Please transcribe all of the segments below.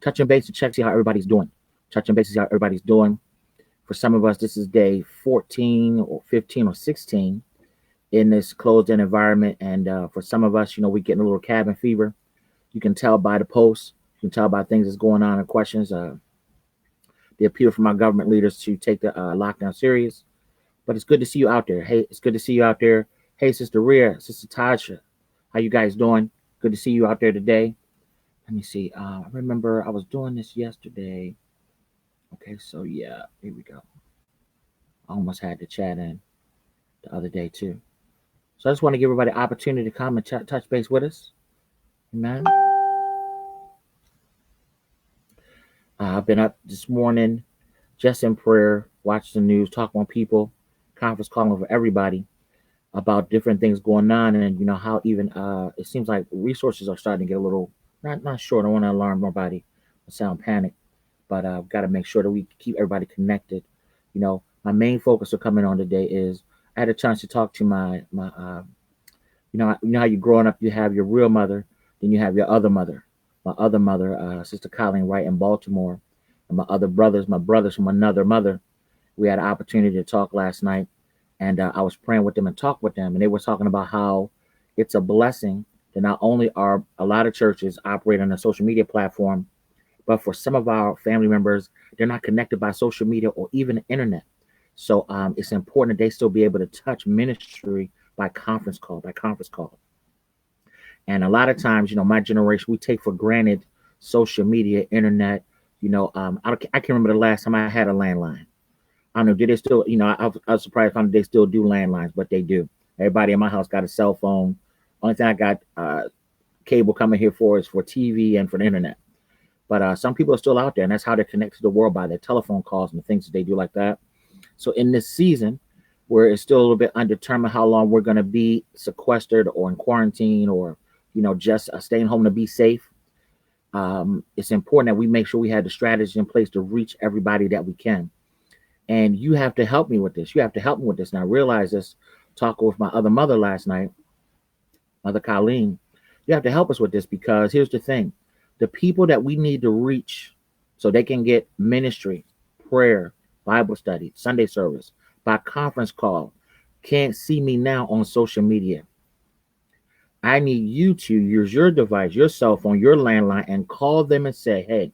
touching base to check, see how everybody's doing. Touching base to see how everybody's doing. For some of us, this is day 14 or 15 or 16 in this closed-in environment. And for some of us, we're getting a little cabin fever. You can tell by the posts. You can tell by things that's going on and questions. The appeal from our government leaders to take the lockdown serious. But it's good to see you out there. Hey, it's good to see you out there. Hey, Sister Rhea, Sister Tasha, how you guys doing? Good to see you out there today. Let me see. I remember I was doing this yesterday. Okay, so yeah, here we go. I almost had to chat in the other day too. So I just want to give everybody an opportunity to come and touch base with us. Amen. I've been up this morning just in prayer, watched the news, talking on people, conference calling for everybody about different things going on, and how even it seems like resources are starting to get a little not sure. I don't want to alarm nobody or sound panic, but I've got to make sure that we keep everybody connected. My main focus of coming on today is I had a chance to talk to my how you growing up, you have your real mother, then you have your other mother. My other mother, Sister Colleen Wright in Baltimore, and my brothers from another mother. We had an opportunity to talk last night, and I was praying with them and talked with them, and they were talking about how it's a blessing that not only are a lot of churches operating on a social media platform, but for some of our family members, they're not connected by social media or even the internet. So it's important that they still be able to touch ministry by conference call. And a lot of times, my generation, we take for granted social media, internet. I can't remember the last time I had a landline. I don't know, did they still, I was surprised if they still do landlines, but they do. Everybody in my house got a cell phone. Only thing I got cable coming here for is for TV and for the internet. But some people are still out there, and that's how they connect to the world, by their telephone calls and the things that they do like that. So in this season, where it's still a little bit undetermined how long we're going to be sequestered or in quarantine, or just staying home to be safe, it's important that we make sure we have the strategy in place to reach everybody that we can. And you have to help me with this. You have to help me with this. And I realized this talking with my other mother last night, Mother Colleen. You have to help us with this, because here's the thing. The people that we need to reach so they can get ministry, prayer, Bible study, Sunday service by conference call can't see me now on social media. I need you to use your device, your cell phone, your landline, and call them and say, hey,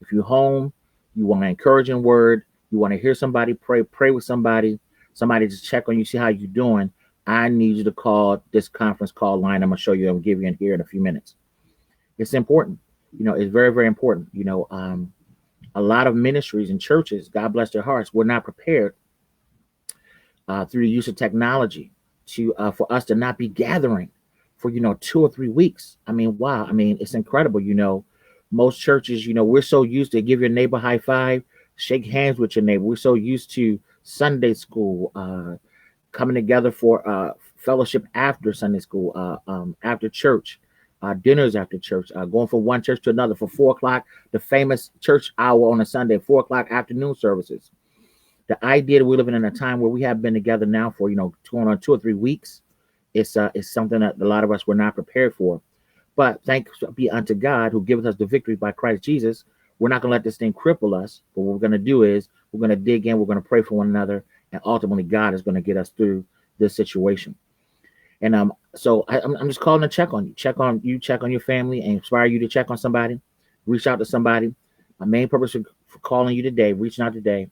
if you're home, you want an encouraging word, you want to hear somebody pray with somebody just check on you, see how you're doing, I need you to call this conference call line. I'm going to show you, I'm give you in here in a few minutes. It's important. It's very, very important. A lot of ministries and churches, God bless their hearts, were not prepared through the use of technology to for us to not be gathering for 2 or 3 weeks. I mean, wow. I mean, it's incredible. Most churches, we're so used to give your neighbor high five, shake hands with your neighbor. We're so used to Sunday school, coming together for fellowship after Sunday school, after church, dinners after church, going from one church to another for 4 o'clock, the famous church hour on a Sunday, 4 o'clock afternoon services. The idea that we're living in a time where we have been together now for 2 or 3 weeks, it's something that a lot of us were not prepared for. But thanks be unto God who giveth us the victory by Christ Jesus. We're not going to let this thing cripple us. But what we're going to do is we're going to dig in. We're going to pray for one another. And ultimately, God is going to get us through this situation. And so I'm just calling to check on you. Check on your family, and inspire you to check on somebody. Reach out to somebody. My main purpose for calling you today, reaching out today,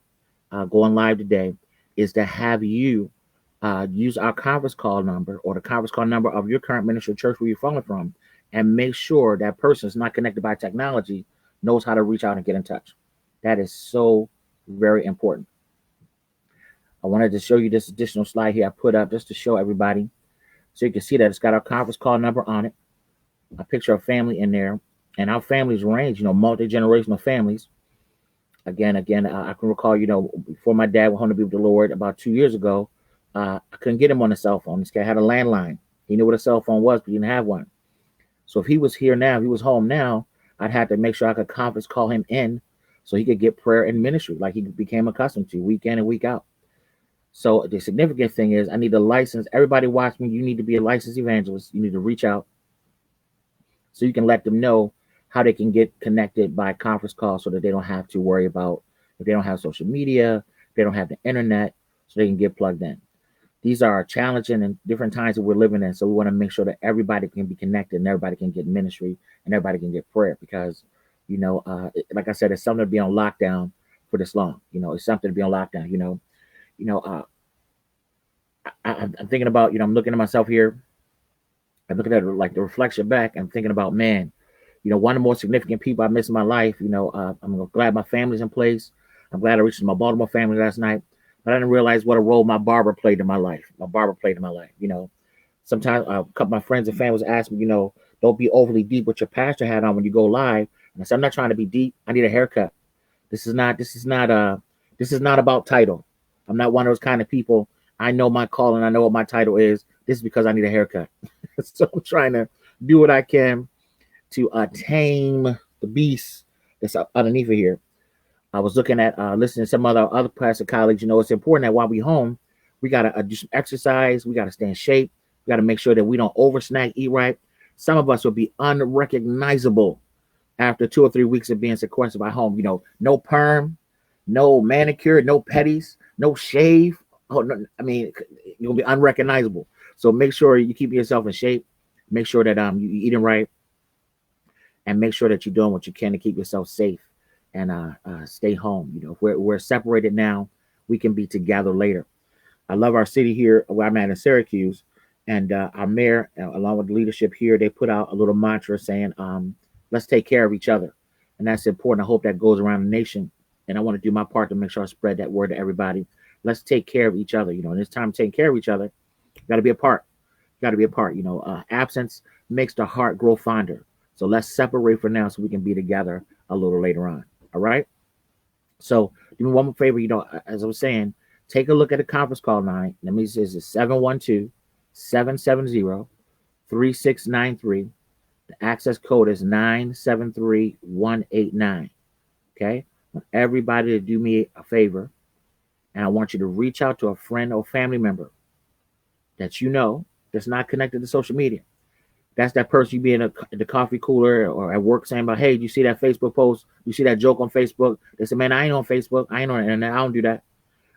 going live today, is to have you use our conference call number or the conference call number of your current ministry church where you're falling from, and make sure that person is not connected by technology, knows how to reach out and get in touch. That is so very important. I wanted to show you this additional slide here I put up just to show everybody, so you can see that it's got our conference call number on it, a picture of family in there, and our families range, multi-generational families. Again, I can recall, before my dad went home to be with the Lord about 2 years ago, I couldn't get him on a cell phone. This guy had a landline. He knew what a cell phone was, but he didn't have one. So if he was here now, if he was home now, I'd have to make sure I could conference call him in so he could get prayer and ministry like he became accustomed to week in and week out. So the significant thing is I need a license. Everybody watching me, you need to be a licensed evangelist. You need to reach out so you can let them know how they can get connected by conference call so that they don't have to worry about if they don't have social media, they don't have the internet, so they can get plugged in. These are challenging and different times that we're living in. So we want to make sure that everybody can be connected and everybody can get ministry and everybody can get prayer because, like I said, it's something to be on lockdown for this long. It's something to be on lockdown. You know, uh, I'm thinking about, I'm looking at myself here. I'm looking at like the reflection back. I'm thinking about, man, one of the more significant people I missed in my life. I'm glad my family's in place. I'm glad I reached my Baltimore family last night, but I didn't realize what a role my barber played in my life. My barber played in my life. Sometimes a couple of my friends and families ask me, don't be overly deep with your pastor hat on when you go live. And I said, I'm not trying to be deep. I need a haircut. This is not about title. I'm not one of those kind of people. I know my calling. I know what my title is. This is because I need a haircut. So I'm trying to do what I can to tame the beast that's underneath of here. I was looking at listening to some other pastor colleagues. It's important that while we home, we gotta do some exercise. We gotta stay in shape. We gotta make sure that we don't over snack, eat right. Some of us will be unrecognizable after 2 or 3 weeks of being sequestered by home. No perm, no manicure, no petties, no shave. Oh, no, I mean, you'll be unrecognizable. So make sure you keep yourself in shape. Make sure that you're eating right, and make sure that you're doing what you can to keep yourself safe and stay home. If we're separated now, we can be together later. I love our city here where I'm at in Syracuse, and our mayor, along with the leadership here, they put out a little mantra saying, "Let's take care of each other," and that's important. I hope that goes around the nation, and I want to do my part to make sure I spread that word to everybody. Let's take care of each other. And it's time taking care of each other. You got to be apart. You got to be apart. Absence makes the heart grow fonder. So let's separate for now so we can be together a little later on. All right. So do me one more favor. As I was saying, take a look at the conference call line. Let me say it's 712-770-3693. The access code is 973189. Okay. I want everybody to do me a favor. And I want you to reach out to a friend or family member that that's not connected to social media. That's that person you be in the coffee cooler or at work saying about, hey, you see that Facebook post? You see that joke on Facebook? They say, man, I ain't on Facebook. I ain't on the internet. I don't do that.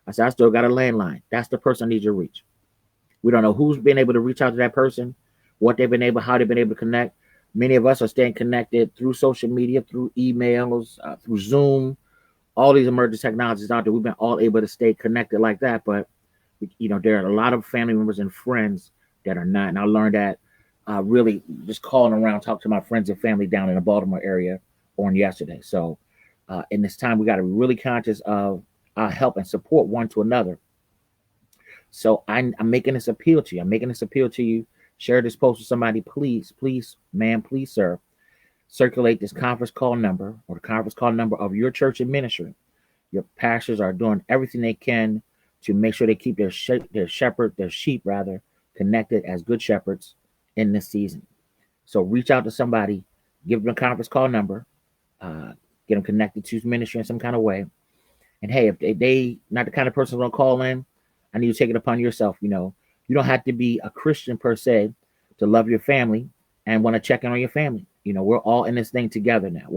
I said, I still got a landline. That's the person I need you to reach. We don't know who's been able to reach out to that person, how they've been able to connect. Many of us are staying connected through social media, through emails, through Zoom, all these emerging technologies out there. We've been all able to stay connected like that. But, there are a lot of family members and friends that are not. And I learned that really just calling around, talk to my friends and family down in the Baltimore area on yesterday. So in this time, we got to be really conscious of our help and support one to another. So I'm making this appeal to you. Share this post with somebody. Please, ma'am, please, sir. Circulate this conference call number or the conference call number of your church and ministry. Your pastors are doing everything they can to make sure they keep their sheep connected as good shepherds in this season. So reach out to somebody, give them a conference call number, get them connected to ministry in some kind of way. And hey, if they not the kind of person going to call in, I need you to take it upon yourself. You don't have to be a Christian per se to love your family and want to check in on your family. We're all in this thing together now.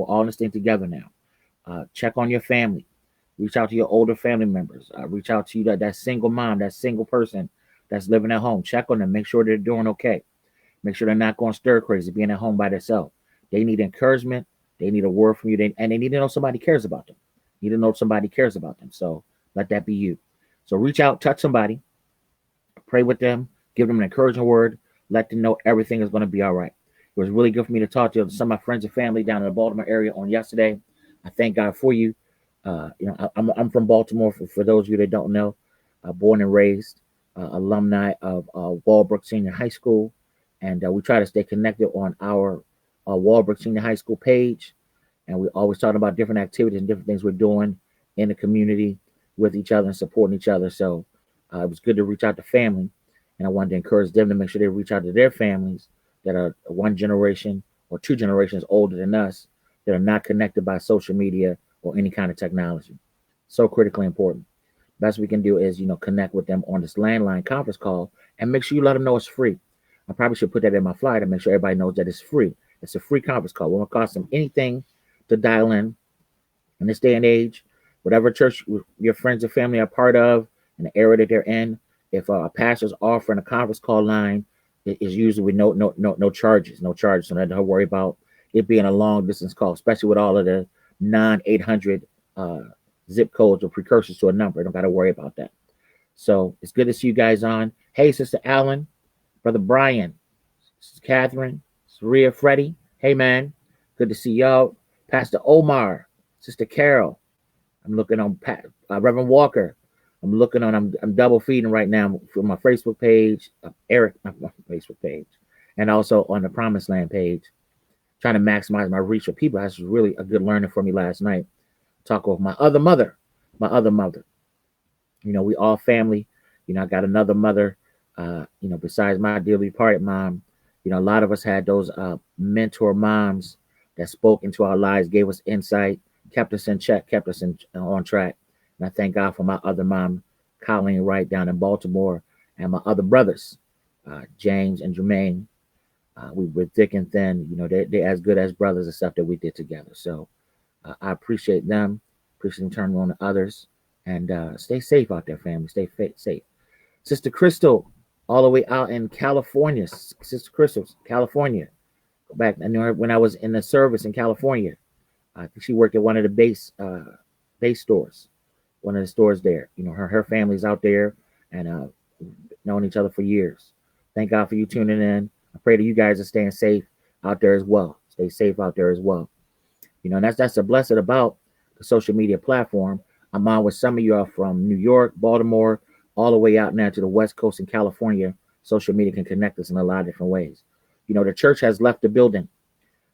Check on your family. Reach out to your older family members. Reach out to that single mom, that single person that's living at home. Check on them. Make sure they're doing okay. Make sure they're not going stir crazy, being at home by themselves. They need encouragement. They need a word from you. And they need to know somebody cares about them. So let that be you. So reach out, touch somebody, pray with them, give them an encouraging word, let them know everything is going to be all right. It was really good for me to talk to some of my friends and family down in the Baltimore area on yesterday. I thank God for you. I'm from Baltimore, for those of you that don't know, born and raised, alumni of Walbrook Senior High School. And we try to stay connected on our Walbrook Senior High School page. And we always talk about different activities and different things we're doing in the community with each other and supporting each other. So it was good to reach out to family. And I wanted to encourage them to make sure they reach out to their families that are one generation or two generations older than us that are not connected by social media or any kind of technology. So critically important. Best we can do is, connect with them on this landline conference call and make sure you let them know it's free. I probably should put that in my flyer to make sure everybody knows that it's free. It's a free conference call. It won't cost them anything to dial in this day and age. Whatever church your friends and family are part of, in the area that they're in, if a pastor's offering a conference call line, it is usually with no charges, so nothing to worry about it being a long distance call, especially with all of the non 800 uh, zip codes or precursors to a number. Don't got to worry about that. So it's good to see you guys on. Hey, Sister Allen, Brother Brian, Sister Catherine, Saria, Freddie. Hey, man, good to see y'all. Pastor Omar, Sister Carol. I'm looking on Reverend Walker. I'm double feeding right now for my Facebook page, Eric, my Facebook page, and also on the Promised Land page, trying to maximize my reach with people. That's really a good learning for me last night. Talk with my other mother. We all family. I got another mother, besides my dearly departed mom. A lot of us had those mentor moms that spoke into our lives, gave us insight, kept us in check, kept us on track. And I thank God for my other mom, Colleen Wright, down in Baltimore, and my other brothers, James and Jermaine. We were thick and thin. They're as good as brothers and stuff that we did together. So I appreciate them. Appreciate them turning on to others. And stay safe out there, family. Stay safe. Sister Crystal, all the way out in California. Sister Crystal, California. Go back. I knew her when I was in the service in California. I think she worked at one of the base stores, one of the stores there. Her family's out there and known each other for years. Thank God for you tuning in. I pray that you guys are staying safe out there as well. Stay safe out there as well. And that's a blessing about the social media platform. I'm on with some of you are from New York, Baltimore, all the way out now to the West Coast in California. Social media can connect us in a lot of different ways. The church has left the building.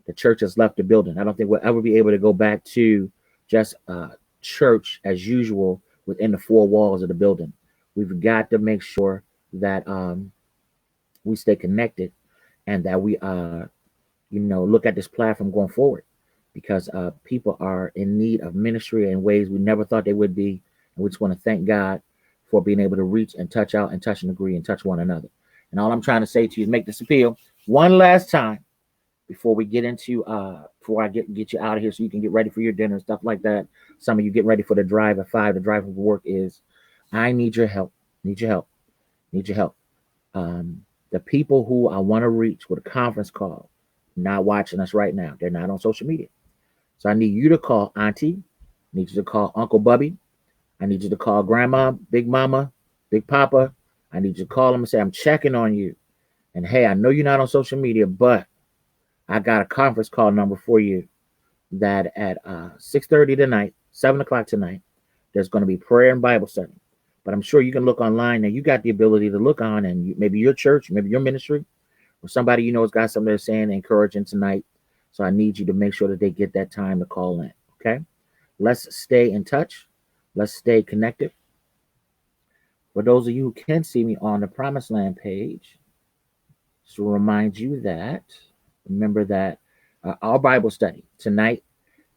I don't think we'll ever be able to go back to just church as usual within the four walls of the building. We've got to make sure that we stay connected and that we, look at this platform going forward, because people are in need of ministry in ways we never thought they would be. And we just want to thank God for being able to reach and touch out and touch and agree and touch one another. And all I'm trying to say to you is make this appeal one last time before we get into before I get you out of here so you can get ready for your dinner and stuff like that. Some of you get ready for the drive at 5. The drive for work is I need your help. The people who I want to reach with a conference call, not watching us right now. They're not on social media. So I need you to call Auntie. I need you to call Uncle Bubby. I need you to call Grandma, Big Mama, Big Papa. I need you to call them and say, I'm checking on you. And hey, I know you're not on social media, but I got a conference call number for you that at 6:30 tonight, 7 o'clock tonight, there's going to be prayer and Bible study. But I'm sure you can look online, and you got the ability to look on, and maybe your church, maybe your ministry, or somebody has got something they're saying encouraging tonight. So I need you to make sure that they get that time to call in, okay? Let's stay in touch. Let's stay connected. For those of you who can see me on the Promised Land page, just to remind you that, remember that our Bible study tonight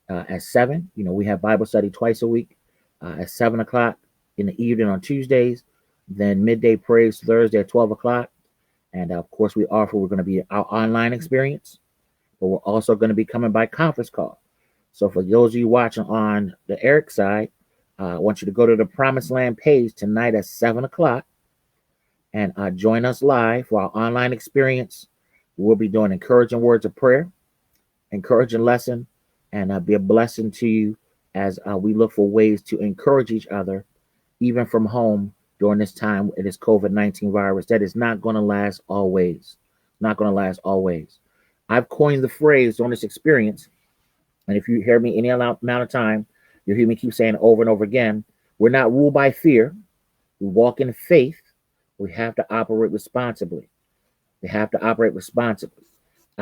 at 7, we have Bible study twice a week at 7 o'clock in the evening on Tuesdays, then midday praise Thursday at 12 o'clock. And of course, we're going to be our online experience, but we're also going to be coming by conference call. So for those of you watching on the Eric side, I want you to go to the Promised Land page tonight at 7 o'clock and join us live for our online experience. We'll be doing encouraging words of prayer, encouraging lesson, and be a blessing to you as we look for ways to encourage each other, even from home during this time of this COVID-19 virus that is not going to last always. I've coined the phrase on this experience, and if you hear me any amount of time, you'll hear me keep saying it over and over again. We're not ruled by fear. We walk in faith. We have to operate responsibly. I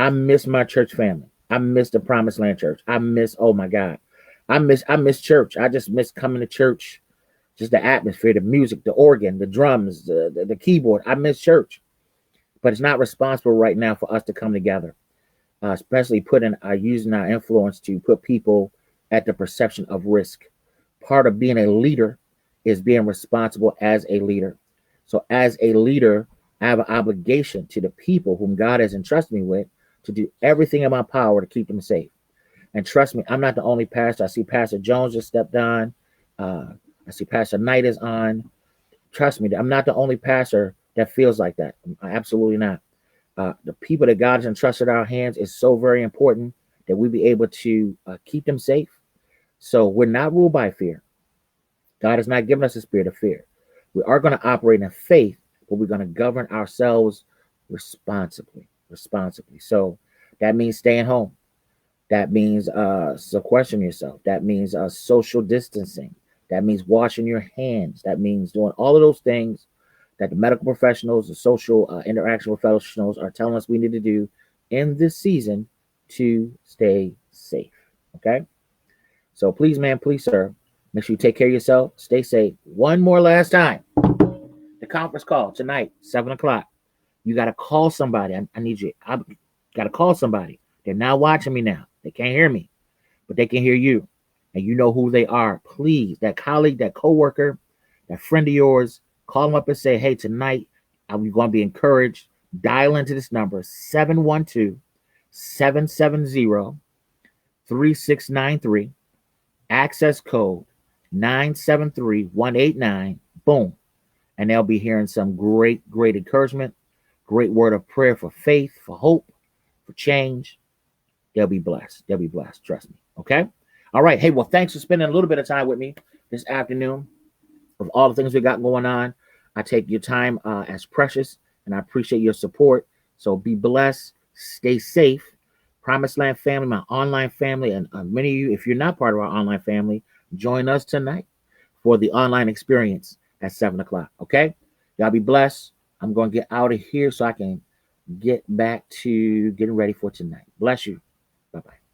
miss my church family. I miss the Promised Land Church. I miss church. I just miss coming to church. Just the atmosphere, the music, the organ, the drums, the keyboard. I miss church. But it's not responsible right now for us to come together, especially using our influence to put people at the perception of risk. Part of being a leader is being responsible as a leader. So as a leader, I have an obligation to the people whom God has entrusted me with to do everything in my power to keep them safe. And trust me, I'm not the only pastor. I see Pastor Jones just stepped on. Uh, I see Pastor Knight is on. Trust me, I'm not the only pastor that feels like that. Absolutely not. The people that God has entrusted our hands is so very important that we be able to keep them safe. So we're not ruled by fear. God has not given us a spirit of fear. We are going to operate in faith, but we're going to govern ourselves responsibly. Responsibly. So that means staying home. That means sequestering yourself. That means social distancing. That means washing your hands. That means doing all of those things that the medical professionals, the social interaction professionals are telling us we need to do in this season to stay safe. Okay? So please, man, please, sir, make sure you take care of yourself. Stay safe. One more last time. The conference call tonight, 7 o'clock. You got to call somebody. I need you. I got to call somebody. They're not watching me now. They can't hear me, but they can hear you. And you know who they are. Please, that colleague, that coworker, that friend of yours, call them up and say, hey, tonight I'm going to be encouraged. Dial into this number, 712-770-3693. Access code 973189. Boom. And they'll be hearing some great encouragement, great word of prayer for faith, for hope, for change. They'll be blessed. They'll be blessed. Trust me. Okay? All right. Hey, well, thanks for spending a little bit of time with me this afternoon. Of all the things we got going on, I take your time as precious, and I appreciate your support. So be blessed. Stay safe. Promised Land family, my online family, and many of you, if you're not part of our online family, join us tonight for the online experience at 7 o'clock. Okay? Y'all be blessed. I'm going to get out of here so I can get back to getting ready for tonight. Bless you. Bye-bye.